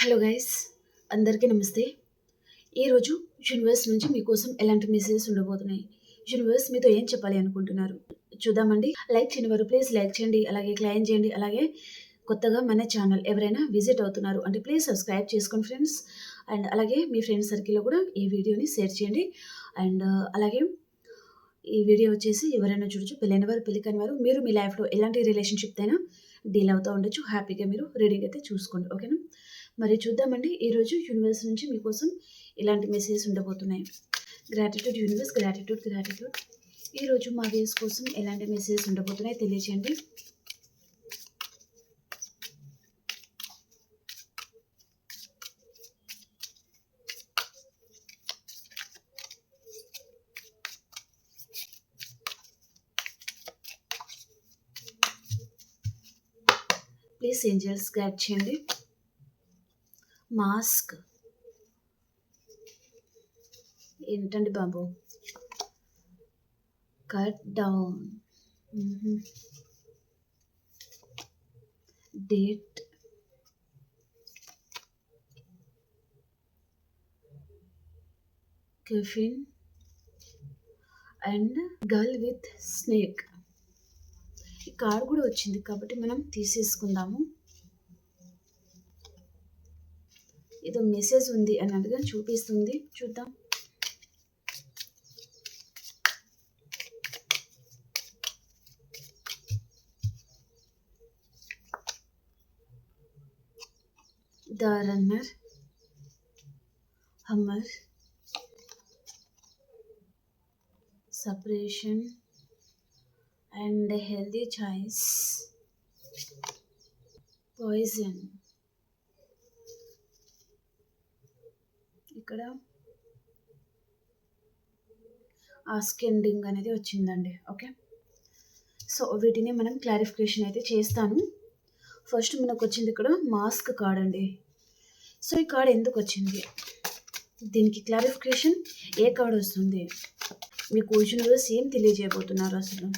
Hello guys, అందరికీ నమస్తే. ఈరోజు యూనివర్స్ నుంచి మీకోసం ఎలాంటి మెసేజెస్ ఉండబోతున్నాయి, యూనివర్స్ మీతో ఏం చెప్పాలి అనుకుంటున్నారు చూద్దామండి. లైక్ చేయని వారు ప్లీజ్ లైక్ చేయండి, అలాగే క్లైమ్ చేయండి. అలాగే కొత్తగా మన ఛానల్ ఎవరైనా విజిట్ అవుతున్నారు అంటే ప్లీజ్ సబ్స్క్రైబ్ చేసుకోండి ఫ్రెండ్స్. అండ్ అలాగే మీ ఫ్రెండ్స్ సర్కిల్లో కూడా ఈ వీడియోని షేర్ చేయండి. అండ్ అలాగే ఈ వీడియో వచ్చేసి ఎవరైనా చూడొచ్చు, పెళ్ళైన వారు, పెళ్లి కాని వారు, మీరు మీ లైఫ్లో ఎలాంటి రిలేషన్షిప్ అయినా డీల్ అవుతూ ఉండొచ్చు. హ్యాపీగా మీరు రీడింగ్ అయితే చూసుకోండి, ఓకేనా. మరి చూద్దామండి, ఈరోజు యూనివర్స్ నుంచి మీకోసం ఇలాంటి మెసేజెస్ ఉండబోతున్నాయి. Gratitude universe, gratitude gratitude. ఈరోజు మా వ్యూస్ కోసం ఎలాంటి మెసేజెస్ ఉండబోతున్నాయి తెలియచేయండి. ప్లీజ్ ఏంజల్స్ గైడ్ చేయండి. మాస్క్ ఏంటండి బాబు? Cut down, date, caffeine and girl with snake. ఈ కార్డ్ కూడా వచ్చింది కాబట్టి మనం తీసేసుకుందాము. ఏదో మెసేజ్ ఉంది అన్నట్టుగా చూపిస్తుంది, చూద్దాం. The runner, hammer, separation and healthy choice, poison. ఇక్కడ ఆస్కెండింగ్ అనేది వచ్చిందండి, ఓకే. సో వీటిని మనం క్లారిఫికేషన్ అయితే చేస్తాను. ఫస్ట్ మనకు వచ్చింది ఇక్కడ మాస్క్ కార్డ్ అండి. సో ఈ కార్డ్ ఎందుకు వచ్చింది, దీనికి క్లారిఫికేషన్ ఏ కార్డ్ వస్తుంది, మీకు యూనివర్స్ ఏం తెలియజేయబోతున్నారు అసలు.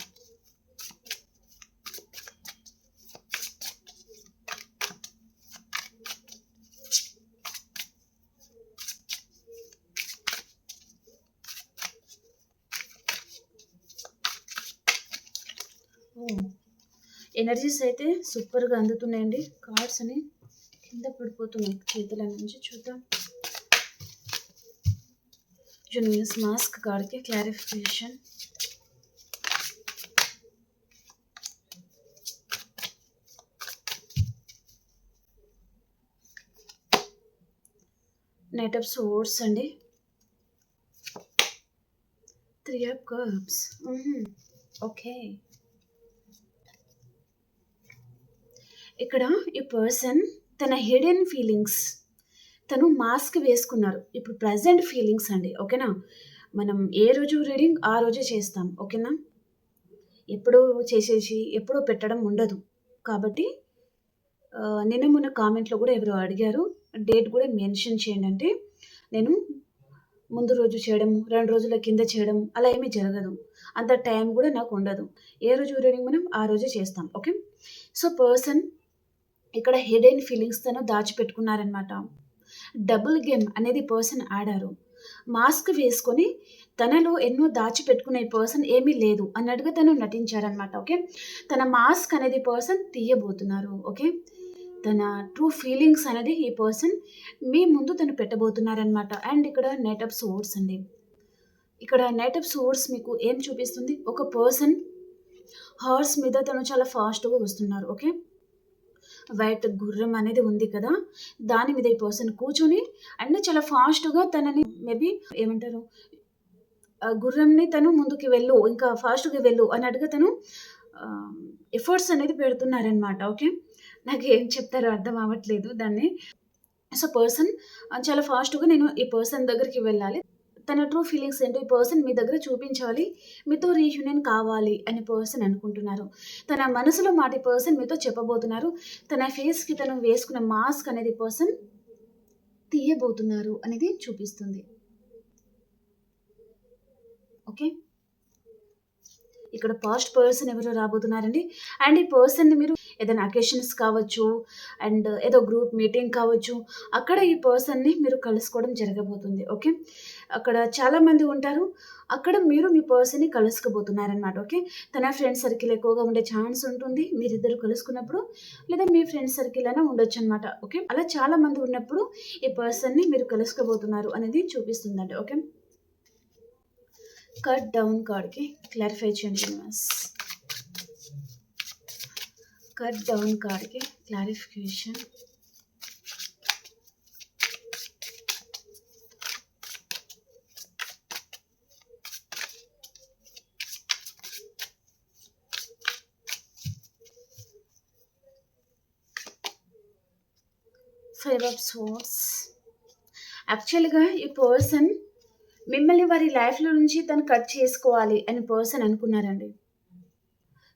ఎనర్జీస్ అయితే సూపర్గా అందుతున్నాయండి. కార్డ్స్ అని కింద పడిపోతున్నాయి చేతుల నుంచి. చూద్దాం యూనివర్స్ మాస్క్ కార్డ్కి క్లారిఫికేషన్. నైట్ ఆఫ్ సోర్స్ అండి, 3 ఆఫ్ కప్స్. ఓకే, ఇక్కడ ఈ పర్సన్ తన హిడెన్ ఫీలింగ్స్ తను మాస్క్ వేసుకున్నారు. ఇప్పుడు ప్రజెంట్ ఫీలింగ్స్ అండి, ఓకేనా. మనం ఏ రోజు రీడింగ్ ఆ రోజే చేస్తాం, ఓకేనా. ఎప్పుడో చేసేసి ఎప్పుడో పెట్టడం ఉండదు. కాబట్టి నిన్న మొన్న కామెంట్లో కూడా ఎవరో అడిగారు, డేట్ కూడా మెన్షన్ చేయండి అంటే, నేను ముందు రోజు చేయడం, 2 రోజుల కింద చేయడం అలా ఏమీ జరగదు. అంత టైం కూడా నాకు ఉండదు. ఏ రోజు రీడింగ్ మనం ఆ రోజే చేస్తాం, ఓకే. సో పర్సన్ ఇక్కడ హిడెన్ ఫీలింగ్స్ తను దాచిపెట్టుకున్నారనమాట. డబుల్ గేమ్ అనేది పర్సన్ ఆడారు. మాస్క్ వేసుకొని తనలో ఎన్నో దాచిపెట్టుకునే పర్సన్ ఏమీ లేదు అన్నట్టుగా తను నటించారనమాట, ఓకే. తన మాస్క్ అనేది పర్సన్ తీయబోతున్నారు, ఓకే. తన ట్రూ ఫీలింగ్స్ అనేది ఈ పర్సన్ మీ ముందు తను పెట్టబోతున్నారనమాట. అండ్ ఇక్కడ నైట్ ఆఫ్ సోర్డ్స్ అండి. ఇక్కడ నైట్ ఆఫ్ సోర్డ్స్ మీకు ఏం చూపిస్తుంది, ఒక పర్సన్ హార్స్ మీద తను చాలా ఫాస్ట్గా వస్తున్నారు, ఓకే. వైట్ గుర్రం అనేది ఉంది కదా, దాని మీద ఈ పర్సన్ కూర్చొని అండ్ చాలా ఫాస్ట్గా తనని మేబీ ఏమంటారు, గుర్రంని తను ముందుకు వెళ్ళు, ఇంకా ఫాస్ట్గా వెళ్ళు అన్నట్టుగా తను ఎఫర్ట్స్ అనేది పెడుతున్నారనమాట, ఓకే. నాకు ఏం చెప్తారో అర్థం అవ్వట్లేదు దాన్ని. సో పర్సన్ చాలా ఫాస్ట్గా నేను ఈ పర్సన్ దగ్గరికి వెళ్ళాలి, తన ట్రూ ఫీలింగ్స్ ఏంటో ఈ పర్సన్ మీ దగ్గర చూపించాలి, మీతో రీయూనియన్ కావాలి అని పర్సన్ అనుకుంటున్నారు. తన మనసులో మాట పర్సన్ మీతో చెప్పబోతున్నారు. తన ఫేస్కి తను వేసుకున్న మాస్క్ అనేది పర్సన్ తీయబోతున్నారు అనేది చూపిస్తుంది, ఓకే. ఇక్కడ పాస్ట్ పర్సన్ ఎవరో రాబోతున్నారండి. అండ్ ఈ పర్సన్‌ని మీరు ఏదైనా అకేషన్స్ కావచ్చు, అండ్ ఏదో గ్రూప్ మీటింగ్ కావచ్చు, అక్కడ ఈ పర్సన్‌ని మీరు కలుసుకోవడం జరగబోతుంది. ఓకే. అక్కడ చాలామంది ఉంటారు. అక్కడ మీరు మీ పర్సన్‌ని కలుసుకోబోతున్నారనమాట. ఓకే. తన ఫ్రెండ్ సర్కిల్ ఎక్కువగా ఉండే ఛాన్స్ ఉంటుంది మీరిద్దరు కలుసుకున్నప్పుడు. లేదా మీ ఫ్రెండ్ సర్కిల్ అయినా ఉండొచ్చనమాట. ఓకే. అలా చాలామంది ఉన్నప్పుడు ఈ పర్సన్‌ని మీరు కలుసుకోబోతున్నారు అనేది చూపిస్తుందండి. ఓకే. కట్ డౌన్ కార్డ్‌కి క్లారిఫై చేయండి యూనివర్స్. కట్ డౌన్ కార్డ్‌కి క్లారిఫికేషన్. Five of swords. యాక్చువల్‌గా ఈ పర్సన్ మిమ్మల్ని వారి లైఫ్‌లో నుంచి తను కట్ చేసుకోవాలి అని పర్సన్ అనుకున్నారండి.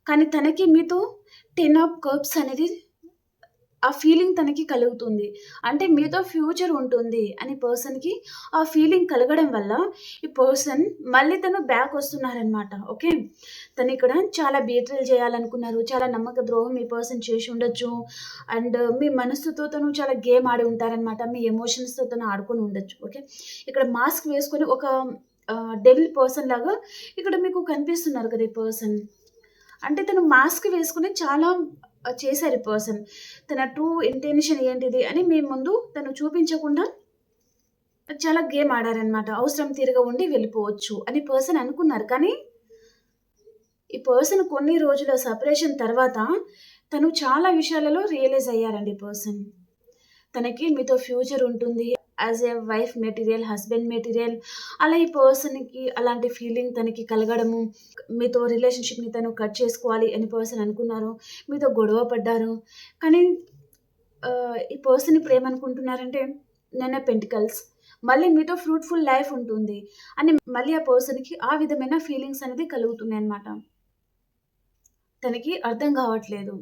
కానీ తనకి మీతో 10 ఆఫ్ కప్స్ అనేది ఆ ఫీలింగ్ తనకి కలుగుతుంది. అంటే మీతో ఫ్యూచర్ ఉంటుంది అని పర్సన్‌కి ఆ ఫీలింగ్ కలగడం వల్ల ఈ పర్సన్ మళ్ళీ తను బ్యాక్ వస్తున్నారనమాట. ఓకే. తనిక్కడ చాలా బీట్రేల్ చేయాలనుకున్నారు. చాలా నమ్మక ద్రోహం ఈ పర్సన్ చేసి ఉండొచ్చు. అండ్ మీ మనసుతో తను చాలా గేమ్ ఆడి ఉంటారనమాట. మీ ఎమోషన్స్‌తో తను ఆడుకొని ఉండొచ్చు. ఓకే. ఇక్కడ మాస్క్ వేసుకొని ఒక డెవిల్ పర్సన్ లాగా ఇక్కడ మీకు కనిపిస్తున్నారు కదా! ఈ పర్సన్. అంటే తను మాస్క్ వేసుకొని చాలా చేశారు ఈ పర్సన్. తన ట్రూ ఇంటెన్షన్ ఏంటిది అని మీ ముందు తను చూపించకుండా చాలా గేమ్ ఆడారనమాట. అవసరం తీరుగా ఉండి వెళ్ళిపోవచ్చు అని పర్సన్ అనుకున్నారు. కానీ ఈ పర్సన్ కొన్ని రోజుల సెపరేషన్ తర్వాత తను చాలా విషయాలలో రియలైజ్ అయ్యారండి ఈ పర్సన్. తనకి మీతో ఫ్యూచర్ ఉంటుంది. As a wife material, husband material అలా ఈ పర్సన్‌కి అలాంటి ఫీలింగ్ తనకి కలగడము, మీతో రిలేషన్‌షిప్‌ని తను కట్ చేసుకోవాలి అని పర్సన్ అనుకున్నారు. మీతో గొడవ పడ్డారు. కానీ ఈ పర్సన్ ఇప్పుడు ఏమనుకుంటున్నారంటే 9 ఆఫ్ పెంటికల్స్ మళ్ళీ మీతో ఫ్రూట్‌ఫుల్ లైఫ్ ఉంటుంది అని మళ్ళీ ఆ పర్సన్‌కి ఆ విధమైన ఫీలింగ్స్ అనేది కలుగుతున్నాయన్నమాట. తనకి అర్థం కావట్లేదు.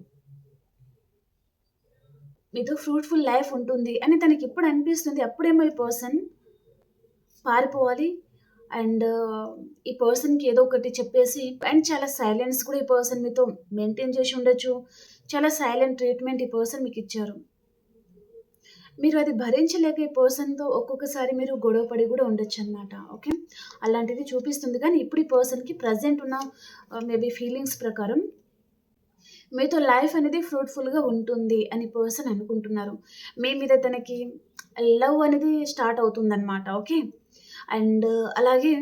మీతో ఫ్రూట్‌ఫుల్ లైఫ్ ఉంటుంది అని తనకిప్పుడు అనిపిస్తుంది. అప్పుడేమో ఈ పర్సన్ పారిపోవాలి అండ్ ఈ పర్సన్‌కి ఏదో ఒకటి చెప్పేసి అండ్ చాలా సైలెన్స్ కూడా ఈ పర్సన్ మీతో మెయింటైన్ చేసి ఉండొచ్చు. చాలా సైలెంట్ ట్రీట్‌మెంట్ ఈ పర్సన్ మీకిచ్చారు. మీరు అది భరించలేక ఈ పర్సన్‌తో ఒక్కొక్కసారి మీరు గొడవ పడి కూడా ఉండొచ్చనమాట. ఓకే. అలాంటిది చూపిస్తుంది. కానీ ఇప్పుడు ఈ పర్సన్‌కి ప్రెజెంట్ ఉన్న మేబీ ఫీలింగ్స్ ప్రకారం మీతో లైఫ్ అనేది ఫ్రూట్‌ఫుల్‌గా ఉంటుంది అని పర్సన్ అనుకుంటున్నారు. మీ మీద తనకి లవ్ అనేది స్టార్ట్ అవుతుందనమాట. ఓకే. అండ్ అలాగే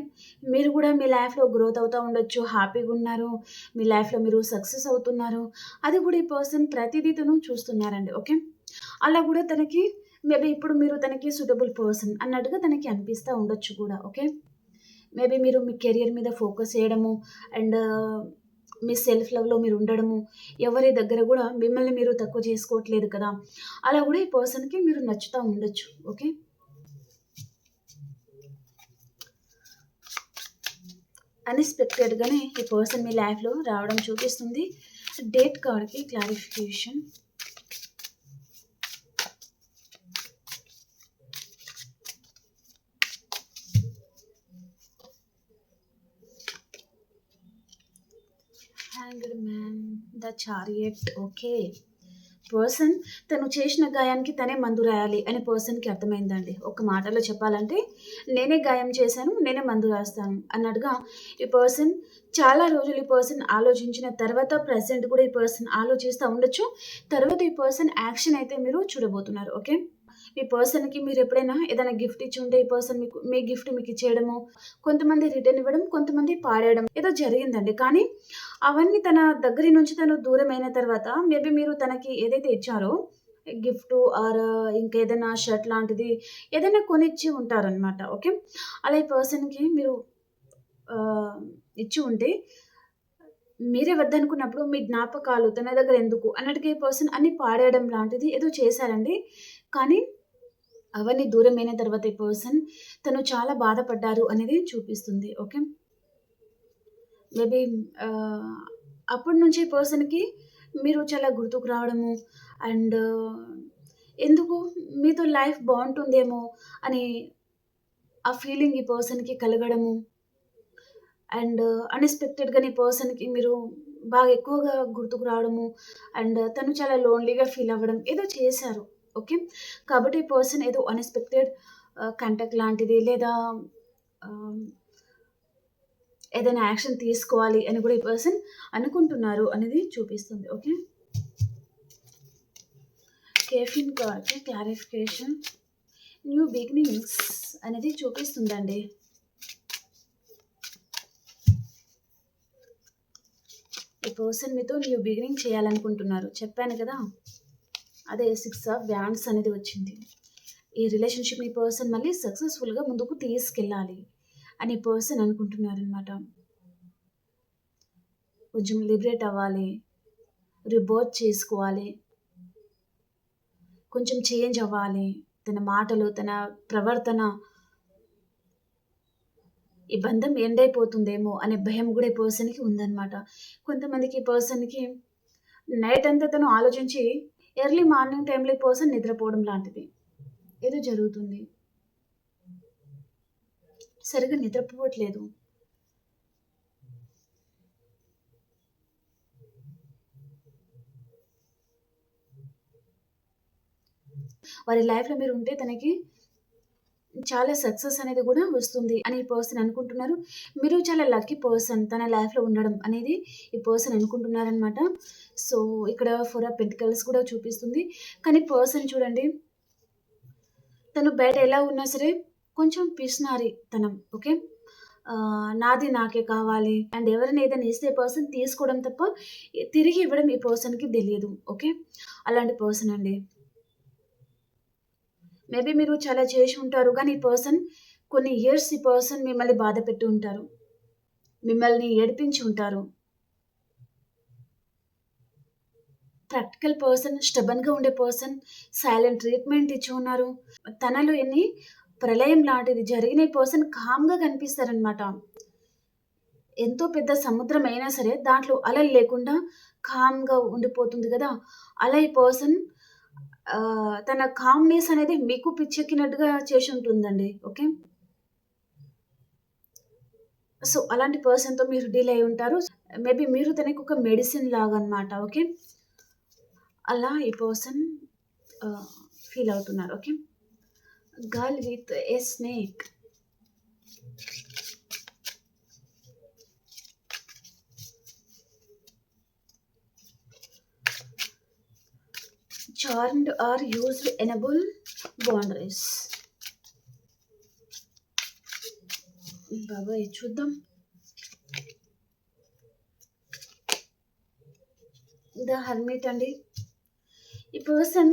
మీరు కూడా మీ లైఫ్‌లో గ్రోత్ అవుతా ఉండొచ్చు. హ్యాపీగున్నారు. మీ లైఫ్‌లో మీరు సక్సెస్ అవుతున్నారు. అది కూడా ఈ పర్సన్ ప్రతిదీ తను చూస్తున్నారండి. ఓకే. అలా కూడా తనకి మేబీ ఇప్పుడు మీరు తనకి సూటబుల్ పర్సన్ అన్నట్టుగా తనకి అనిపిస్తా ఉండొచ్చు కూడా. ఓకే. మేబీ మీరు మీ కెరియర్ మీద ఫోకస్ చేయడము అండ్ మీ సెల్ఫ్ లవ్‌లో మీరు ఉండడము, ఎవరి దగ్గర గూడా మిమ్మల్ని మీరు తక్కువ చేసుకోవట్లేదు కదా! అలా గూడా ఈ పర్సన్‌కి మీరు నచ్చుతా ఉండొచ్చు. ఓకే. అన్‌ఎక్స్‌పెక్టెడ్‌గానే ఈ పర్సన్ మీ లైఫ్‌లో రావడం చూపిస్తుంది. డేట్ కార్డ్‌కి clarification. Hanged man, the chariot. Okay. Person తను చేసిన గాయానికి తనే మందు రాయాలి అని పర్సన్‌కి అర్థమైందండి. ఒక మాటలో చెప్పాలంటే నేనే గాయం చేశాను, నేనే మందు రాస్తాను అన్నట్టుగా ఈ పర్సన్ చాలా రోజులు ఈ పర్సన్ ఆలోచించిన తర్వాత ప్రెజెంట్ కూడా ఈ పర్సన్ ఆలోచిస్తా ఉండొచ్చు. తర్వాత ఈ పర్సన్ యాక్షన్ అయితే మీరు చూడబోతున్నారు. ఓకే. ఈ పర్సన్‌కి మీరెప్పుడైనా ఏదైనా గిఫ్ట్ ఇచ్చుంటే ఈ పర్సన్ మీకు మీ గిఫ్ట్ మీకిచ్చేయడము, కొంతమంది రిటర్న్ ఇవ్వడం, కొంతమంది పాడేయడం ఏదో జరిగిందండి. కానీ అవన్నీ తన దగ్గరి నుంచి తను దూరమైన తర్వాత మేబీ మీరు తనకి ఏదైతే ఇచ్చారో గిఫ్టు ఆర్ ఇంకేదైనా షర్ట్ లాంటిది ఏదైనా కొనిచ్చి ఉంటారనమాట. ఓకే. అలా ఈ పర్సన్‌కి మీరు ఆహ్, ఇచ్చి ఉంటే మీరే వద్దనుకున్నప్పుడు మీ జ్ఞాపకాలు తన దగ్గర ఎందుకు అన్నట్టుగా ఈ పర్సన్ అన్నీ పాడేయడం లాంటిది ఏదో చేశారండి. కానీ అవన్నీ దూరమైన తర్వాత ఈ పర్సన్ తను చాలా బాధపడ్డారు అనేది చూపిస్తుంది. ఓకే. మేబీ ఆహ్, అప్పటి నుంచి ఈ పర్సన్‌కి మీరు చాలా గుర్తుకు రావడము అండ్ ఎందుకు మీతో లైఫ్ బావుంటుందేమో అని ఆ ఫీలింగ్ ఈ పర్సన్‌కి కలగడము. అండ్ అన్‌ఎక్స్‌పెక్టెడ్‌గా నీ పర్సన్‌కి మీరు బాగా ఎక్కువగా గుర్తుకు రావడము, అండ్ తను చాలా లోన్‌లీగా ఫీల్ అవ్వడం ఏదో చేశారు. ఓకే. కాబట్టి ఈ పర్సన్ ఏదో అన్‌ఎక్స్‌పెక్టెడ్ కాంటాక్ట్ లాంటిది లేదా ఆహ్, ఏదైనా యాక్షన్ తీసుకోవాలి అని కూడా ఈ పర్సన్ అనుకుంటున్నారు అనేది చూపిస్తుంది. ఓకే. కేఫిన్ కార్డ్‌కి క్లారిఫికేషన్ న్యూ బిగినింగ్స్ అనేది చూపిస్తుందండి. ఈ పర్సన్ మీతో న్యూ బిగినింగ్ చేయాలనుకుంటున్నారు. చెప్పాను కదా! అదే 6 ఆఫ్ వ్యాండ్స్ అనేది వచ్చింది. ఈ రిలేషన్‌షిప్‌ని ఈ పర్సన్ మళ్ళీ సక్సెస్‌ఫుల్‌గా ముందుకు తీసుకెళ్ళాలి అని పర్సన్ అనుకుంటున్నారనమాట. కొంచెం లిబరేట్ అవ్వాలి, రిబర్త్ చేసుకోవాలి, కొంచెం చేంజ్ అవ్వాలి. తన మాటలు, తన ప్రవర్తన ఈ బంధం ఎండ్ అయిపోతుందేమో అనే భయం గూడా ఈ పర్సన్‌కి ఉందనమాట. కొంతమందికి ఈ పర్సన్‌కి నైట్ అంతా తను ఆలోచించి ఎర్లీ మార్నింగ్ టైమ్‌లో ఈ పర్సన్ నిద్రపోవడం లాంటిది ఏదో జరుగుతుంది. సరిగ్గా నిద్రపోవట్లేదు. వారి లైఫ్‌లో మీరుంటే తనకి చాలా సక్సెస్ అనేది గూడా వస్తుంది అని ఈ పర్సన్ అనుకుంటున్నారు. మీరు చాలా లక్కీ పర్సన్ తన లైఫ్‌లో ఉండడం అనేది ఈ పర్సన్ అనుకుంటున్నారనమాట. సో, ఇక్కడ 4 ఆఫ్ పెంటికల్స్ కూడా చూపిస్తుంది. కానీ పర్సన్ చూడండి, తను బయట ఎలా ఉన్నా సరే కొంచెం పిసినారితనం. ఓకే. నాది నాకే కావాలి అండ్ ఎవరైనా ఏదైనా ఇస్తే పర్సన్ తీసుకోవడం తప్ప తిరిగి ఇవ్వడం ఈ పర్సన్‌కి తెలియదు. ఓకే. అలాంటి పర్సన్ అండి. మేబీ మీరు చాలా చేసి ఉంటారు. కానీ ఈ పర్సన్ కొన్ని ఇయర్స్ ఈ పర్సన్ మిమ్మల్ని బాధపెట్టి ఉంటారు. మిమ్మల్ని ఏడిపించి ఉంటారు. ప్రాక్టికల్ పర్సన్, స్టబర్న్‌గా ఉండే పర్సన్, సైలెంట్ ట్రీట్‌మెంట్ ఇచ్చి ఉన్నారు. తనలో ఎన్ని ప్రళయం లాంటిది జరిగిన ఈ పర్సన్ కామ్‌గా కనిపిస్తారనమాట. ఎంతో పెద్ద సముద్రం అయినా సరే దాంట్లో అలలు లేకుండా కామ్‌గా ఉండిపోతుంది గదా! అలా ఈ పర్సన్ తన కామ్‌నెస్ అనేది మీకు పిచ్చెక్కినట్టుగా చేసి ఉంటుందండి. ఓకే. సో, అలాంటి పర్సన్‌తో మీరు డీల్ అయ్యి ఉంటారు. మేబీ మీరు తనకొక మెడిసిన్ లాగా అన్నమాట. ఓకే. అలా ఈ పర్సన్ ఆహ్, ఫీల్ అవుతున్నారు. Okay. Girl with a snake. Charmed or used enable boundaries. బాబోయ్! చూద్దాం. ద హర్మిట్ అండి. ఈ పర్సన్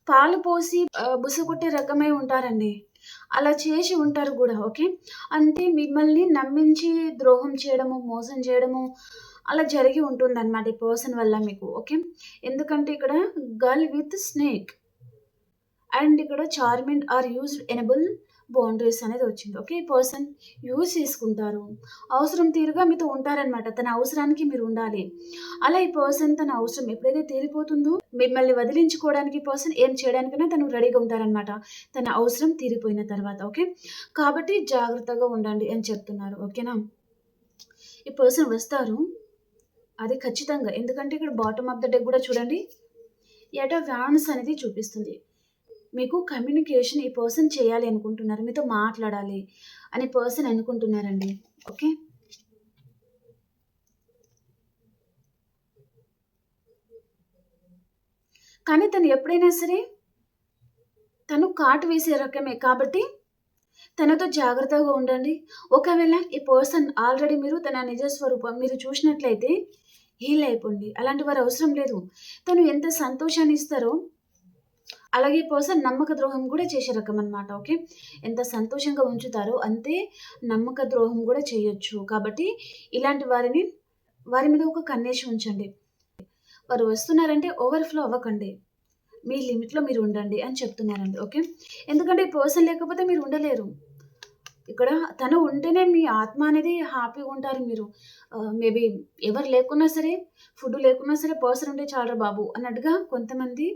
పాలు పోసి బుసకొట్టే రకమై ఉంటారండి. అలా చేసి ఉంటారు గూడా. ఓకే. అంటే మిమ్మల్ని నమ్మించి ద్రోహం చేయడము, మోసం చేయడము అలా జరిగి ఉంటుందన్నమాట ఈ పర్సన్ వల్ల మీకు. ఓకే. ఎందుకంటే ఇక్కడ గర్ల్ విత్ స్నేక్ అండ్ ఇక్కడ charming are used enable boundaries అనేది వచ్చింది. ఓకే. ఈ పర్సన్ యూజ్ చేసుకుంటారు. అవసరం తీరుగా మీతో ఉంటారనమాట. తన అవసరానికి మీరు ఉండాలి. అలా ఈ పర్సన్ తన అవసరం ఎప్పుడైతే తీరిపోతుందో మిమ్మల్ని వదిలించుకోవడానికి పర్సన్ ఏం చేయడానికైనా తను రెడీగా ఉంటారనమాట. తన అవసరం తీరిపోయిన తర్వాత. ఓకే. కాబట్టి జాగ్రత్తగా ఉండండి అని చెప్తున్నారు. ఓకేనా. ఈ పర్సన్ వస్తారు. అది ఖచ్చితంగా. ఎందుకంటే ఇక్కడ బాటమ్ ఆఫ్ ద డెక్ గూడా చూడండి. ఎట్ ఆఫ్ వాండ్స్ అనేది చూపిస్తుంది. మీకు కమ్యూనికేషన్ ఈ పర్సన్ చేయాలి అనుకుంటున్నారు. మీతో మాట్లాడాలి అని పర్సన్ అనుకుంటున్నారండి. ఓకే. కానీ తను ఎప్పుడైనా సరే తను కాటు వేసే రకమే కాబట్టి తనతో జాగ్రత్తగా ఉండండి. ఒకవేళ ఈ పర్సన్ ఆల్రెడీ మీరు తన నిజ స్వరూపం మీరు చూసినట్లయితే హీల్ అయిపోండి. అలాంటి వారు అవసరం లేదు. తను ఎంత సంతోషాన్ని ఇస్తారో అలాగే పర్సన్ నమ్మక ద్రోహం కూడా చేసే రకం అన్నమాట. ఓకే. ఎంత సంతోషంగా ఉంచుతారో అంతే నమ్మక ద్రోహం కూడా చేయొచ్చు. కాబట్టి ఇలాంటి వారి మీద ఒక కన్నేసి ఉంచండి. వారు వస్తున్నారంటే ఓవర్‌ఫ్లో అవ్వకండి. మీ లిమిట్‌లో మీరు ఉండండి అని చెప్తున్నారండి. ఓకే. ఎందుకంటే ఈ పర్సన్ లేకపోతే మీరు ఉండలేరు. ఇక్కడ తను ఉంటేనే మీ ఆత్మ అనేది హ్యాపీగా ఉంటారు మీరు. మేబీ ఎవరు లేకున్నా సరే, ఫుడ్ లేకున్నా సరే పర్సన్ ఉంటే చాలురా బాబు అన్నట్టుగా కొంతమంది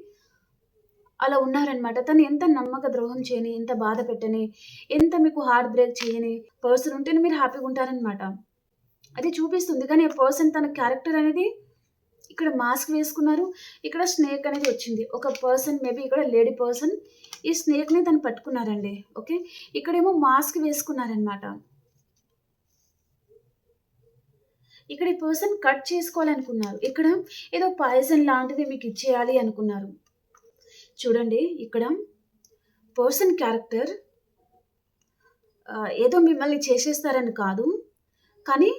అలా ఉన్నారనమాట. తను ఎంత నమ్మక ద్రోహం చేయని, ఎంత బాధ పెట్టని, ఎంత మీకు హార్ట్ బ్రేక్ చేయని పర్సన్ ఉంటేనే మీరు హ్యాపీగా ఉంటారనమాట. అది చూపిస్తుంది. కానీ ఆ పర్సన్ తన క్యారెక్టర్ అనేది ఇక్కడ మాస్క్ వేసుకున్నారు. ఇక్కడ స్నేక్ అనేది వచ్చింది. ఒక పర్సన్ మేబీ ఇక్కడ లేడీ పర్సన్ ఈ స్నేక్‌ని తను పట్టుకున్నారండి. ఓకే. ఇక్కడేమో మాస్క్ వేసుకున్నారనమాట. ఇక్కడ ఈ పర్సన్ కట్ చేసుకోవాలనుకున్నారు. ఇక్కడ ఏదో పాయిజన్ లాంటిది మీకు ఇచ్చేయాలి అనుకున్నారు. చూడండి ఇక్కడ పర్సన్ క్యారెక్టర్ ఏదో మిమ్మల్ని చేసేస్తారని కాదు. కానీ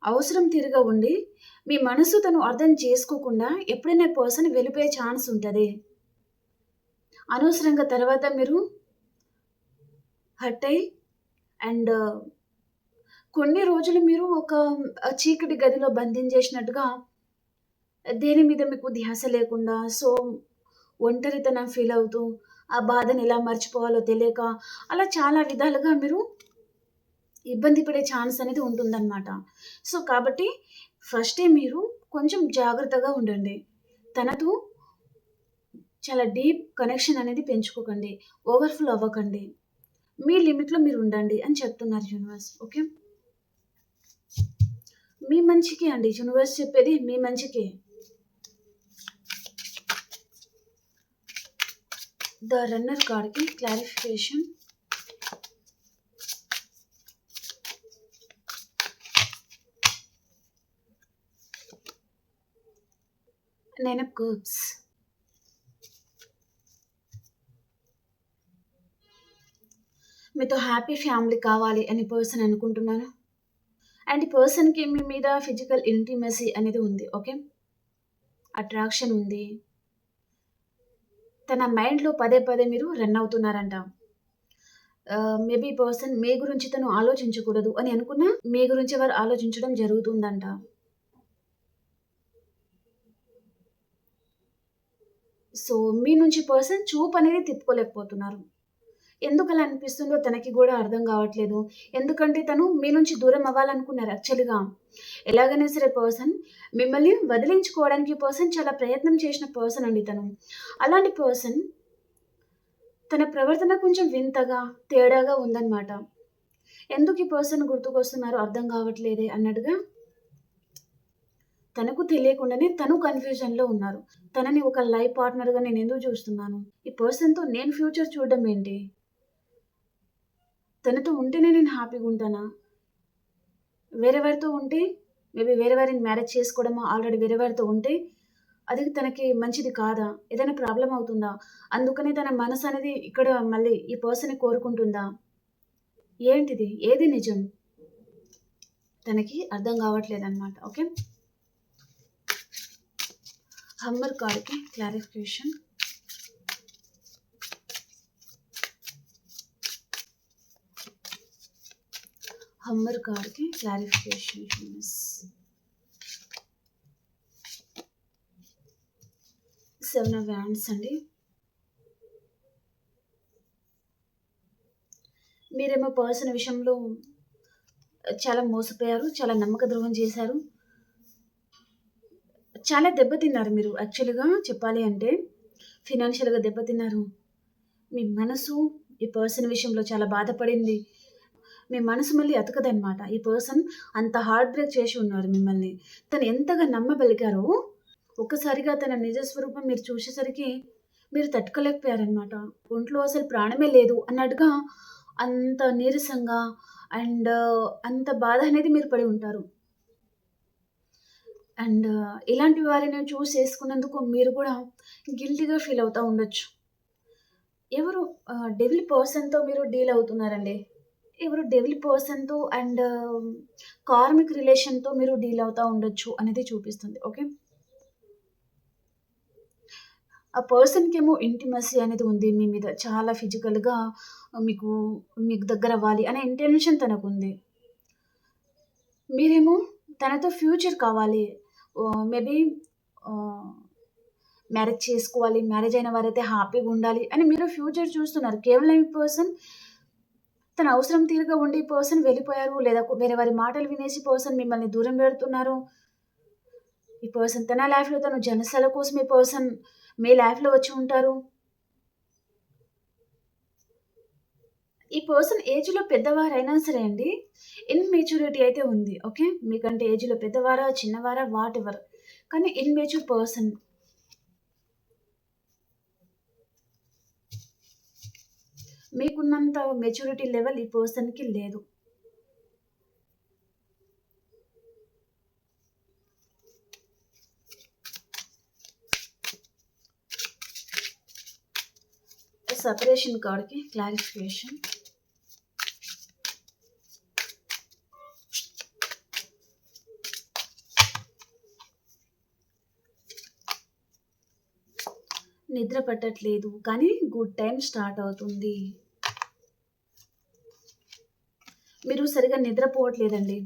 అవసరం తీరుగా ఉండి, మీ మనసు తను అర్థం చేసుకోకుండా ఎప్పుడైనా పర్సన్ వెళ్ళిపోయే ఛాన్స్ ఉంటది. అనవసరంగా తర్వాత మీరు హర్ట్ అయ్యి అండ్ కొన్ని రోజులు మీరు ఒక చీకటి గదిలో బంధించేసినట్టుగా దేని మీద మీకు ధ్యాస లేకుండా ఒంటరితనం ఫీల్ అవుతూ, ఆ బాధని ఎలా మర్చిపోవాలో తెలియక అలా చాలా విధాలుగా మీరు ఇబ్బంది పడే ఛాన్స్ అనేది ఉంటుందన్నమాట. కాబట్టి ఫస్టే మీరు కొంచెం జాగ్రత్తగా ఉండండి. తనతో చాలా డీప్ కనెక్షన్ అనేది పెంచుకోకండి. ఓవర్‌ఫ్లో అవ్వకండి. మీ లిమిట్‌లో మీరు ఉండండి అని చెప్తున్నారు యూనివర్స్. ఓకే. మీ మంచికే అండి. యూనివర్స్ చెప్పేది మీ మంచికే. ద రన్నర్ కార్డ్‌కి క్లారిఫికేషన్. Nine of cups. మీతో హ్యాపీ ఫ్యామిలీ కావాలి అని పర్సన్ అనుకుంటున్నాను. అండ్ ఈ పర్సన్‌కి మీ మీద ఫిజికల్ ఇంటిమసీ అనేది ఉంది. ఓకే. అట్రాక్షన్ ఉంది. తన మైండ్‌లో పదే పదే మీరు రన్ అవుతున్నారంట. మేబీ ఈ పర్సన్ మీ గురించి తను ఆలోచించకూడదు అని అనుకున్నా, మీ గురించే వారు ఆలోచించడం జరుగుతుందంట. మీ నుంచి పర్సన్ చూపనేది తిప్పుకోలేకపోతున్నారు. ఎందుకలా అనిపిస్తుందో తనకి గూడా అర్థం గావట్లేదు. ఎందుకంటే తను మీ నుంచి దూరం అవ్వాలనుకున్నారు యాక్చువల్‌గా. ఎలాగైనా సరే పర్సన్ మిమ్మల్ని వదిలించుకోవడానికి పర్సన్ చాలా ప్రయత్నం చేసిన పర్సన్ అండి తను. అలాంటి పర్సన్ తన ప్రవర్తన కొంచెం వింతగా, తేడాగా ఉందన్నమాట. ఎందుకు ఈ పర్సన్ గుర్తుకొస్తున్నారో అర్థం గావట్లేదే అన్నట్టుగా తనకు తెలియకుండానే తను కన్‌ఫ్యూజన్‌లో ఉన్నారు. తనని ఒక లైఫ్ పార్ట్నర్‌గా నేనెందుకు చూస్తున్నాను? ఈ పర్సన్‌తో నేను ఫ్యూచర్ చూడడం ఏంటి? తనతో ఉంటేనే నేను హ్యాపీగుంటానా? వేరెవరితో ఉంటే మేబీ వేరే వారిని మ్యారేజ్ చేసుకోవడమో, ఆల్రెడీ వేరే వారితో ఉంటే అది తనకి మంచిది కాదా? ఏదైనా ప్రాబ్లమ్ అవుతుందా? అందుకని తన మనసనేది ఇక్కడ మళ్ళీ ఈ పర్సన్‌ని కోరుకుంటుందా? ఏంటిది? ఏది నిజం? తనకి అర్థం కావట్లేదన్నమాట. ఓకే. హమ్మర్ కార్డ్‌కి క్లారిఫికేషన్. హమ్మర్ కార్డ్‌కి క్లారిఫికేషన్ యూనివర్స్. 7 ఆఫ్ వ్యాండ్స్ అండి. మీరేమో పర్సన్ విషయంలో చాలా మోసపోయారు. చాలా నమ్మక ద్రోహం చేశారు. చాలా దెబ్బతిన్నారు మీరు యాక్చువల్‌గా చెప్పాలి అంటే. ఫినాన్షియల్‌గా దెబ్బతిన్నారు. మీ మనసు ఈ పర్సన్ విషయంలో చాలా బాధపడింది. మీ మనసు మళ్ళీ అతకదనమాట. ఈ పర్సన్ అంత హార్ట్ బ్రేక్ చేసి ఉన్నారు మిమ్మల్ని. తను ఎంతగా నమ్మగలిగారో, ఒక్కసారిగా తన నిజ స్వరూపం మీరు చూసేసరికి మీరు తట్టుకోలేకపోయారనమాట. ఒంట్లో అసలు ప్రాణమే లేదు అన్నట్టుగా అంత నీరసంగా అండ్ అంత బాధ అనేది మీరు పడి ఉంటారు. అండ్ ఇలాంటి వారిని చూస్ చేసుకున్నందుకు మీరు కూడా గిల్టీగా ఫీల్ అవుతా ఉండొచ్చు. ఎవరు డెవిల్ పర్సన్‌తో మీరు డీల్ అవుతున్నారండి. ఎవరు డెవిల్ పర్సన్‌తో అండ్ కార్మిక్ రిలేషన్‌తో మీరు డీల్ అవుతా ఉండొచ్చు అనేది చూపిస్తుంది. ఓకే. ఆ పర్సన్‌కేమో ఇంటిమసీ అనేది ఉంది మీ మీద. చాలా ఫిజికల్‌గా మీకు మీకు దగ్గరవ్వాలి అనే ఇంటెన్షన్ తనకుంది. మీరేమో తనతో ఫ్యూచర్ కావాలి. మేబీ ఆహ్, మ్యారేజ్ చేసుకోవాలి. మ్యారేజ్ అయిన వారైతే హ్యాపీగుండాలి అని మీరు ఫ్యూచర్ చూస్తున్నారు. కేవలం ఈ పర్సన్ తన అవసరం తీరుగా ఉండి ఈ పర్సన్ వెళ్ళిపోయారు. లేదా వేరే వారి మాటలు వినేసి పర్సన్ మిమ్మల్ని దూరం పెడుతున్నారు. ఈ పర్సన్ తన లైఫ్‌లో తను జలసాల కోసం ఈ పర్సన్ మీ లైఫ్‌లో వచ్చి ఉంటారు. ఈ పర్సన్ ఏజ్‌లో పెద్దవారైనా సరే అండి, ఇన్‌మెచ్యూరిటీ అయితే ఉంది. ఓకే. మీకంటే ఏజ్‌లో పెద్దవారా, చిన్నవారా వాటెవర్. కానీ ఇన్‌మెచ్యూర్ పర్సన్. మీకున్నంత మెచ్యూరిటీ లెవెల్ ఈ పర్సన్‌కి లేదు. సెపరేషన్ కార్డ్‌కి క్లారిఫికేషన్. నిద్ర పట్టట్లేదు కానీ గుడ్ టైమ్ స్టార్ట్ అవుతుంది. మీరు సరిగ్గా నిద్రపోవట్లేదండి.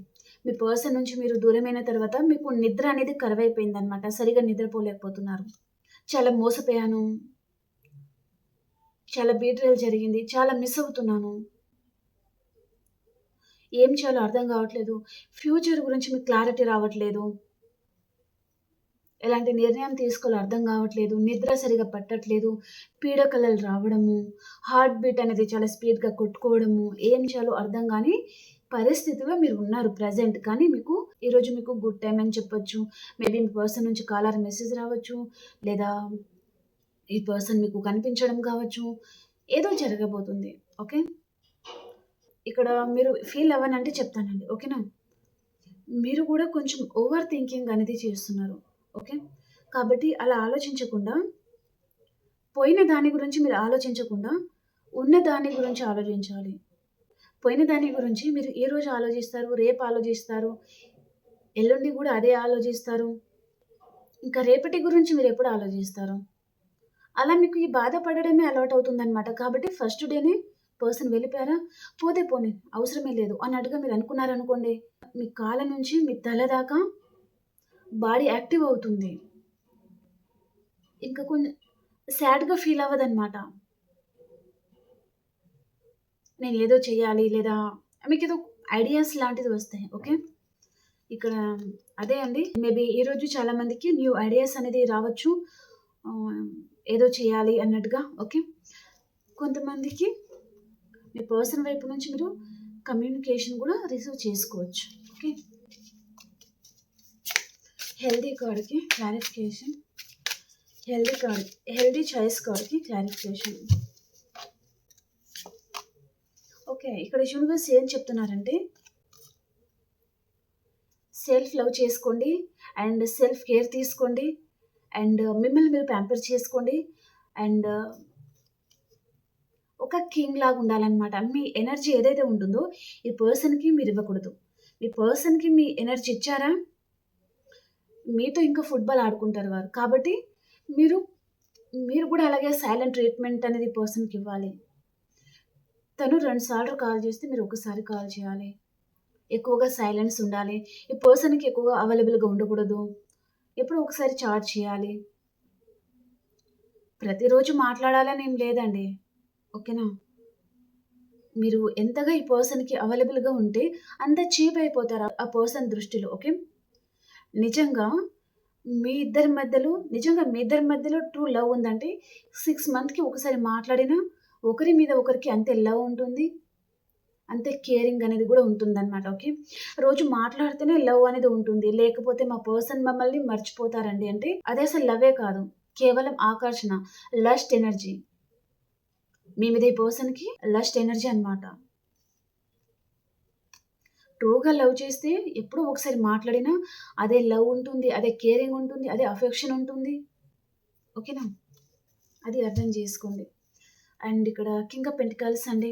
మీ పర్సన్ నుంచి మీరు దూరమైన తర్వాత మీకు నిద్ర అనేది కరువైపోయిందనమాట. సరిగ్గా నిద్రపోలేకపోతున్నారు. చాలా మోసపోయాను. చాలా బీట్రేల్ జరిగింది. చాలా మిస్ అవుతున్నాను. ఏం చేయాలో అర్థం కావట్లేదు. ఫ్యూచర్ గురించి మీకు క్లారిటీ రావట్లేదు. ఎలాంటి నిర్ణయం తీసుకోవాలో అర్థం కావట్లేదు. నిద్ర సరిగ్గా పట్టట్లేదు. పీడకలలు రావడము, హార్ట్ బీట్ అనేది చాలా స్పీడ్‌గా కొట్టుకోవడము, ఏం చేయాలో అర్థం గాని పరిస్థితిలో మీరు ఉన్నారు ప్రెజెంట్. కానీ ఈరోజు మీకు గుడ్ టైమ్ అని చెప్పొచ్చు. మేబీ మీ పర్సన్ నుంచి కాల్ ఆర్ మెసేజ్ రావచ్చు. లేదా ఈ పర్సన్ మీకు కనిపించడం కావచ్చు. ఏదో జరగబోతుంది. ఓకే. ఇక్కడ మీరు ఫీల్ అవ్వనంటే చెప్తానండి. ఓకేనా? మీరు కూడా కొంచెం ఓవర్ థింకింగ్ అనేది చేస్తున్నారు. ఓకే. కాబట్టి అలా ఆలోచించకుండా, పోయిన దాని గురించి మీరు ఆలోచించకుండా, ఉన్న దాని గురించి ఆలోచించాలి. పోయిన దాని గురించి మీరు ఈరోజు ఆలోచిస్తారు, రేపు ఆలోచిస్తారు, ఎల్లుండి కూడా అదే ఆలోచిస్తారు. ఇంకా రేపటి గురించి మీరెప్పుడు ఆలోచిస్తారు? అలా మీకు ఈ బాధపడడమే అలవాటవుతుందనమాట. కాబట్టి ఫస్ట్ డేనే పర్సన్ వెళ్ళిపోయారా? పోతే పోనీ అవసరమే లేదు అన్నట్టుగా మీరు అనుకున్నారనుకోండి, మీ కాళ్ళ నుంచి మీ తల దాకా బాడీ యాక్టివ్ అవుతుంది. ఇంకా కొంచెం సాడ్‌గా ఫీల్ అవ్వదనమాట. నేనేదో చేయాలి లేదా మీకేదో ఐడియాస్ లాంటిది వస్తాయి. ఓకే. ఇక్కడ అదే అండి. మేబీ ఈరోజు చాలా మందికి న్యూ ఐడియాస్ అనేది రావచ్చు. ఆహ్, ఏదో చేయాలి అన్నట్టుగా. ఓకే. కొంతమందికి మీ పర్సన్ వైపు నుంచి మీరు కమ్యూనికేషన్ కూడా రిసీవ్ చేసుకోవచ్చు. ఓకే. హెల్తీ కార్డ్‌కి క్లారిఫికేషన్. హెల్తీ చాయిస్ కార్డ్‌కి క్లారిఫికేషన్. ఓకే. ఇక్కడ యూనివర్స్ ఏం చెప్తున్నారంటే, సెల్ఫ్ లవ్ చేసుకోండి అండ్ సెల్ఫ్ కేర్ తీసుకోండి అండ్ మిమ్మల్ని మీరు ప్యాంపర్ చేసుకోండి అండ్ ఒక కింగ్ లాగా ఉండాలనమాట. మీ ఎనర్జీ ఏదైతే ఉంటుందో ఈ పర్సన్‌కి మీరు ఇవ్వకూడదు. మీ పర్సన్‌కి మీ ఎనర్జీ ఇచ్చారా, మీతో ఇంకా ఫుట్‌బాల్ ఆడుకుంటారు వారు. కాబట్టి మీరు మీరు కూడా అలాగే సైలెంట్ ట్రీట్మెంట్ అనేది పర్సన్‌కి ఇవ్వాలి. తను 2 సార్లు కాల్ చేస్తే మీరు ఒకసారి కాల్ చేయాలి. ఎక్కువగా సైలెన్స్ ఉండాలి. ఈ పర్సన్‌కి ఎక్కువగా అవైలబుల్‌గా ఉండకూడదు. ఎప్పుడో ఒకసారి చాట్ చేయాలి. ప్రతిరోజు మాట్లాడాలని ఏం లేదండి. ఓకేనా? మీరు ఎంతగా ఈ పర్సన్‌కి అవైలబుల్‌గా ఉంటే అంత చీప్ అయిపోతారు ఆ పర్సన్ దృష్టిలో. ఓకే. నిజంగా మీ ఇద్దరి మధ్యలో ట్రూ లవ్ ఉందంటే 6 మంత్‌కి ఒకసారి మాట్లాడినా ఒకరి మీద ఒకరికి అంతే లవ్ ఉంటుంది. అంతే కేరింగ్ అనేది కూడా ఉంటుందనమాట. ఓకే. రోజు మాట్లాడితేనే లవ్ అనేది ఉంటుంది. లేకపోతే మా పర్సన్ మమ్మల్ని మర్చిపోతారండి అంటే అది అసలు లవ్వే కాదు. కేవలం ఆకర్షణ, లస్ట్ ఎనర్జీ. మీ మీద ఈ పర్సన్‌కి లస్ట్ ఎనర్జీ అనమాట. ట్రూగా లవ్ చేస్తే ఎప్పుడో ఒకసారి మాట్లాడినా అదే లవ్ ఉంటుంది. అదే కేరింగ్ ఉంటుంది. అదే అఫెక్షన్ ఉంటుంది. ఓకేనా? అది అర్థం చేసుకోండి. అండ్ ఇక్కడ కింగ్ ఆఫ్ పెంటికల్స్ అండి.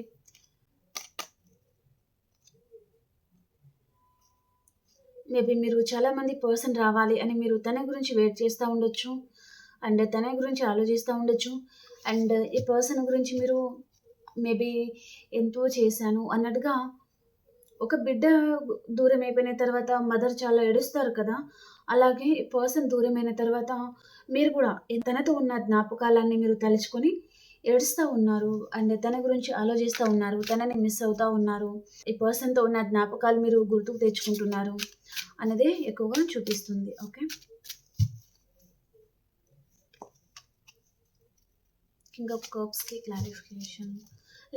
మేబీ మీరు చాలామంది పర్సన్ రావాలి అని మీరు తన గురించి వెయిట్ చేస్తా ఉండొచ్చు. అండ్ తన గురించి ఆలోచిస్తా ఉండొచ్చు. అండ్ ఈ పర్సన్ గురించి మీరు మేబీ ఎంతో చేశాను అన్నట్టుగా ఒక బిడ్డ దూరం అయిపోయిన తర్వాత మదర్ చాలా ఏడుస్తారు కదా! అలాగే ఈ పర్సన్ దూరమైన తర్వాత మీరు కూడా తనతో ఉన్న జ్ఞాపకాలన్నీ మీరు తలుచుకొని ఏడుస్తా ఉన్నారు. అండ్ తన గురించి ఆలోచిస్తా ఉన్నారు. తనని మిస్ అవుతా ఉన్నారు. ఈ పర్సన్‌తో ఉన్న జ్ఞాపకాలు మీరు గుర్తుకు తెచ్చుకుంటున్నారు అన్నదే ఎక్కువగా చూపిస్తుంది. ఓకే. కింగ్ ఆఫ్ కప్స్కి clarification.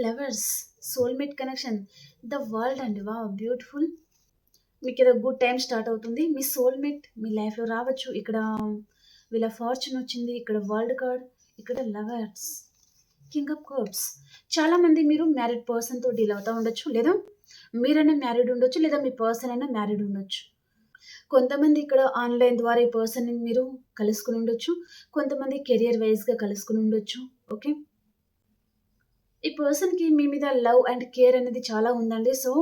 Lovers, soulmate connection, the world అండి. వా బ్యూటిఫుల్. మీకు ఏదో గుడ్ టైం స్టార్ట్ అవుతుంది. మీ సోల్మేట్ మీ లైఫ్లో రావచ్చు. ఇక్కడ వీళ్ళ ఫార్చ్యూన్ వచ్చింది, ఇక్కడ వరల్డ్ కార్డ్, ఇక్కడ లవర్స్, కింగ్ ఆఫ్ కప్స్. చాలామంది మీరు మ్యారీడ్ పర్సన్తో డీల్ అవుతూ ఉండొచ్చు, లేదా మీరైనా మ్యారీడ్ ఉండొచ్చు, లేదా మీ పర్సన్ అయినా మ్యారీడ్ ఉండొచ్చు. కొంతమంది ఇక్కడ ఆన్లైన్ ద్వారా ఈ పర్సన్ని మీరు కలుసుకుని ఉండొచ్చు, కొంతమంది కెరియర్ వైజ్గా కలుసుకుని ఉండొచ్చు. ఓకే, ఈ పర్సన్కి మీ మీద లవ్ అండ్ కేర్ అనేది చాలా ఉందండి. సో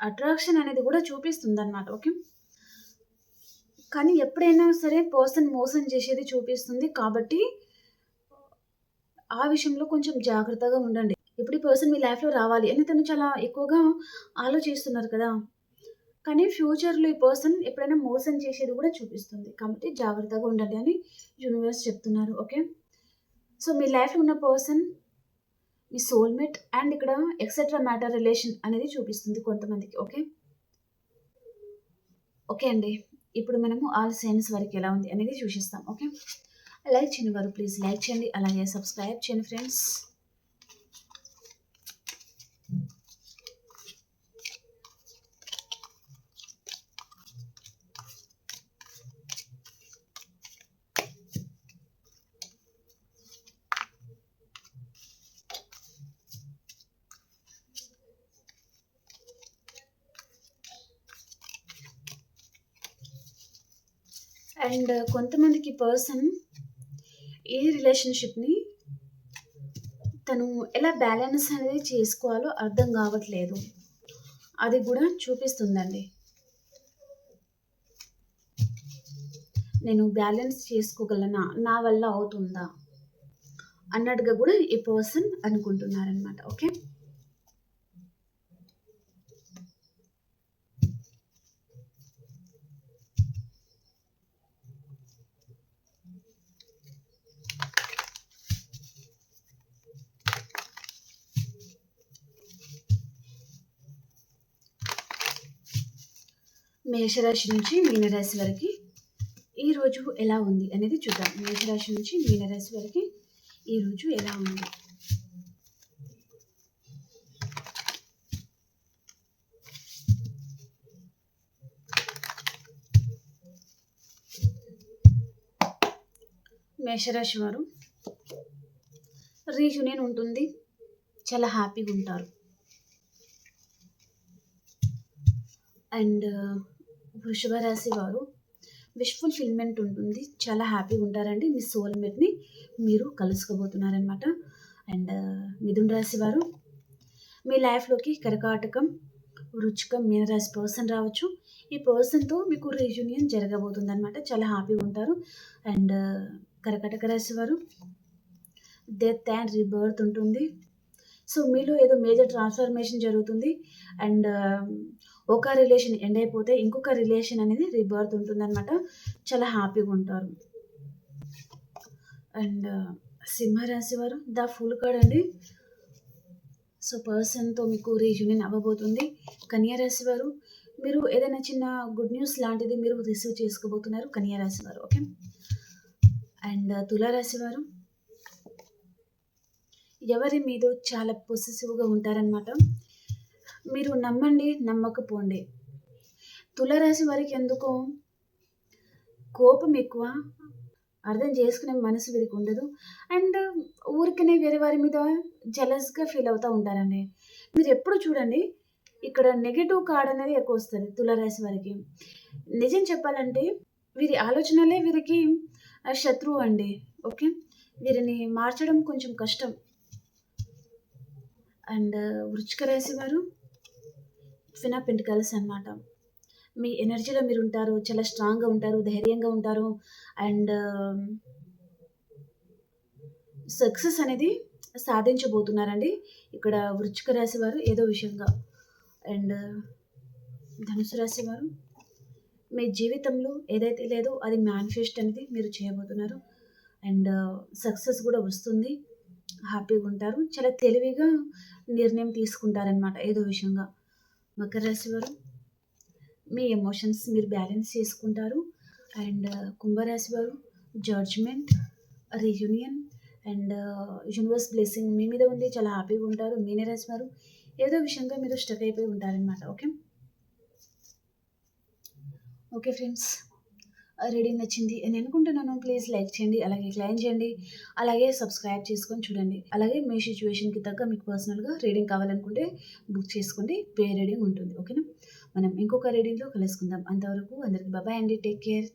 అట్రాక్షన్ అనేది కూడా చూపిస్తుంది అన్నమాట. ఓకే, కానీ ఎప్పుడైనా సరే పర్సన్ మోసం చేసేది చూపిస్తుంది, కాబట్టి ఆ విషయంలో కొంచెం జాగ్రత్తగా ఉండండి. ఇప్పుడు ఈ పర్సన్ మీ లైఫ్లో రావాలి అని తను చాలా ఎక్కువగా ఆలోచిస్తున్నారు కదా, కానీ ఫ్యూచర్లో ఈ పర్సన్ ఎప్పుడైనా మోసం చేసేది కూడా చూపిస్తుంది, కాబట్టి జాగ్రత్తగా ఉండండి అని యూనివర్స్ చెప్తున్నారు. ఓకే, సో మీ లైఫ్లో ఉన్న పర్సన్ మీ సోల్మేట్ అండ్ ఇక్కడ ఎక్సెట్రా మ్యాటర్ రిలేషన్ అనేది చూపిస్తుంది కొంతమందికి. ఓకే ఓకే అండి, ఇప్పుడు మనము ఆల్ సైన్స్ వరకు ఎలా ఉంది అనేది చూసిస్తాం. ఓకే, లైక్ చేయని వారు ప్లీజ్ లైక్ చేయండి, అలాగే సబ్స్క్రైబ్ చేయండి ఫ్రెండ్స్. అండ్ కొంతమందికి పర్సన్ ఈ రిలేషన్షిప్ని తను ఎలా బ్యాలెన్స్ అనేది చేసుకోవాలో అర్థం కావట్లేదు, అది కూడా చూపిస్తుందండి. నేను బ్యాలెన్స్ చేసుకోగలనా, నా వల్ల అవుతుందా అన్నట్టుగా కూడా ఈ పర్సన్ అనుకుంటున్నారనమాట. ఓకే, మేషరాశి నుంచి మీనరాశి వరకు ఈరోజు ఎలా ఉంది అనేది చూద్దాం. మేషరాశి నుంచి మీనరాశి వరకు ఈరోజు ఎలా ఉంది. మేషరాశి వారు రీయూనియన్ ఉంటుంది, చాలా హ్యాపీగా ఉంటారు. అండ్ వృషభ రాశి వారు విష్ ఫుల్ఫిల్మెంట్ ఉంటుంది, చాలా హ్యాపీగా ఉంటారండి. మీ సోల్మేట్ని మీరు కలుసుకోబోతున్నారనమాట. అండ్ మిథున రాశి వారు మీ లైఫ్లోకి కర్కాటకం, వృచ్చికం, మీనరాశి పర్సన్ రావచ్చు. ఈ పర్సన్తో మీకు రీయూనియన్ జరగబోతుంది అనమాట, చాలా హ్యాపీగా ఉంటారు. అండ్ కర్కాటక రాశి వారు డెత్ అండ్ రీబర్త్ ఉంటుంది. సో మీలో ఏదో మేజర్ ట్రాన్స్ఫర్మేషన్ జరుగుతుంది. అండ్ ఒక రిలేషన్ ఎండ్ అయిపోతే ఇంకొక రిలేషన్ అనేది రీబర్త్ ఉంటుందన్నమాట, చాలా హ్యాపీగా ఉంటారు. అండ్ సింహరాశి వారు ద ఫుల్ కార్డ్ అండి. సో పర్సన్తో మీకు రీయూనియన్ అవ్వబోతుంది. కన్యా రాశి వారు మీరు ఏదైనా చిన్న గుడ్ న్యూస్ లాంటిది మీరు రిసీవ్ చేసుకోబోతున్నారు, కన్యా రాశి వారు. ఓకే, అండ్ తులారాశి వారు ఎవరి మీద చాలా పొసెసివ్గా ఉంటారనమాట. మీరు నమ్మండి, నమ్మకపోండి. తులారాశి వారికి ఎందుకో కోపం ఎక్కువ, అర్థం చేసుకునే మనసు వీరికి ఉండదు. అండ్ ఊరికనే వేరే వారి మీద జలస్గా ఫీల్ అవుతూ ఉంటారండి. మీరు ఎప్పుడు చూడండి ఇక్కడ నెగిటివ్ కార్డ్ అనేది ఎక్కువ వస్తుంది తులారాశి వారికి. నిజం చెప్పాలంటే వీరి ఆలోచనలే వీరికి శత్రువు అండి. ఓకే, వీరిని మార్చడం కొంచెం కష్టం. అండ్ వృశ్చిక రాశి వారు ట్విన్ ఆఫ్ పెంటికల్స్ అనమాట. మీ ఎనర్జీలో మీరు ఉంటారు, చాలా స్ట్రాంగ్గా ఉంటారు, ధైర్యంగా ఉంటారు. అండ్ సక్సెస్ అనేది సాధించబోతున్నారండి ఇక్కడ వృశ్చిక రాశి వారు ఏదో విషయంగా. అండ్ ధనుసు రాశి వారు మీ జీవితంలో ఏదైతే లేదో అది మేనిఫెస్ట్ అనేది మీరు చేయబోతున్నారు. అండ్ సక్సెస్ కూడా వస్తుంది, హ్యాపీగా ఉంటారు, చాలా తెలివిగా నిర్ణయం తీసుకుంటారనమాట ఏదో విషయంగా. మకర రాశి వారు మీ ఎమోషన్స్ మీరు బ్యాలెన్స్ చేసుకుంటారు. అండ్ కుంభరాశి వారు judgement, reunion and universe blessing మీ మీద ఉంది. చాలా హ్యాపీగా ఉంటారు. మీనే రాసినారు. ఏదో విషయంగా మీరు స్టక్ అయిపోయి ఉంటారనమాట. ఓకే. Okay friends. రీడింగ్ నచ్చింది అని అనుకుంటున్నాను. ప్లీజ్ లైక్ చేయండి, అలాగే క్లైమ్ చేయండి, అలాగే సబ్స్క్రైబ్ చేసుకొని చూడండి. అలాగే మీ సిచ్యువేషన్కి తగ్గ మీకు పర్సనల్గా రీడింగ్ కావాలనుకుంటే బుక్ చేసుకోండి. పే రీడింగ్ ఉంటుంది. ఓకేనా. మనం ఇంకొక రీడింగ్లో కలుసుకుందాం. అంతవరకు అందరికి బాయ్ అండి. Take care.